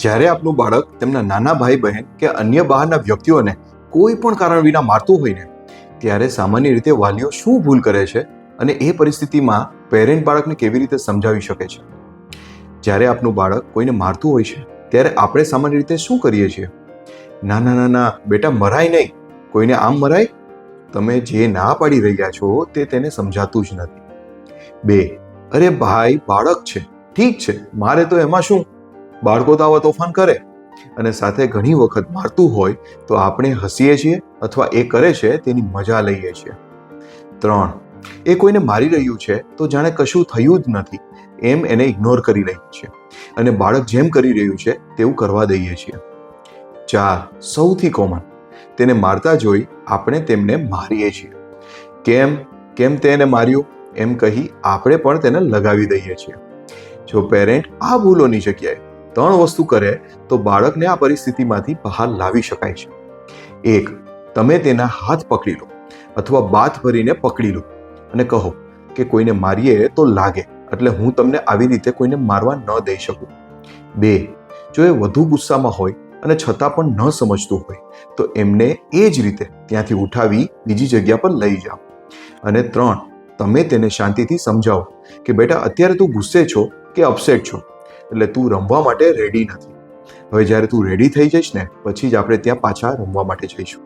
જ્યારે આપનું બાળક તેમના નાના ભાઈ બહેન કે અન્ય બહારના વ્યક્તિઓને કોઈ પણ કારણ વિના મારતું હોય ને, ત્યારે સામાન્ય રીતે વાલીઓ શું ભૂલ કરે છે અને એ પરિસ્થિતિમાં પેરેન્ટ બાળકને કેવી રીતે સમજાવી શકે છે? જ્યારે આપનું બાળક કોઈને મારતું હોય છે ત્યારે આપણે સામાન્ય રીતે શું કરીએ છીએ? ના ના ના ના બેટા, મરાય નહીં, કોઈને આમ મરાય? તમે જે ના પાડી રહ્યા છો તે તેને સમજાતું જ નથી. 2, અરે ભાઈ, બાળક છે, ઠીક છે, મારે તો એમાં શું, બાળકો તો આવા તોફાન કરે. અને સાથે ઘણી વખત મારતું હોય તો આપણે હસીએ છીએ અથવા એ કરે છે તેની મજા લઈએ છીએ. 3, એ કોઈને મારી રહ્યું છે તો જાણે કશું થયું જ નથી એમ એને ઇગ્નોર કરી રહ્યું છે અને બાળક જેમ કરી રહ્યું છે તેવું કરવા દઈએ છીએ. 4, સૌથી કોમન, તેને મારતા જોઈ આપણે તેમને મારીએ છીએ. કેમ તે એને માર્યું એમ કહી આપણે પણ તેને લગાવી દઈએ છીએ. જો પેરેન્ટ આ ભૂલોની જગ્યાએ 3 વસ્તુ કરે તો બાળકને આ પરિસ્થિતિમાંથી બહાર લાવી શકાય છે. 1, તમે તેના હાથ પકડી લો અથવા બાથ ભરીને પકડી લો અને કહો કે કોઈને મારીએ તો લાગે, એટલે હું તમને આવી રીતે કોઈને મારવા ન દઈ શકું. 2, જો એ વધુ ગુસ્સામાં હોય અને છતાં પણ ન સમજતું હોય તો એમને એ જ રીતે ત્યાંથી ઉઠાવી બીજી જગ્યા પર લઈ જાઓ. અને 3, તમે તેને શાંતિથી સમજાવો કે બેટા, અત્યારે તું ગુસ્સે છો કે અપસેટ છો, એટલે તું રમવા માટે રેડી નથી. હવે જ્યારે તું રેડી થઈ જઈશ ને પછી જ આપણે ત્યાં પાછા રમવા માટે જઈશું.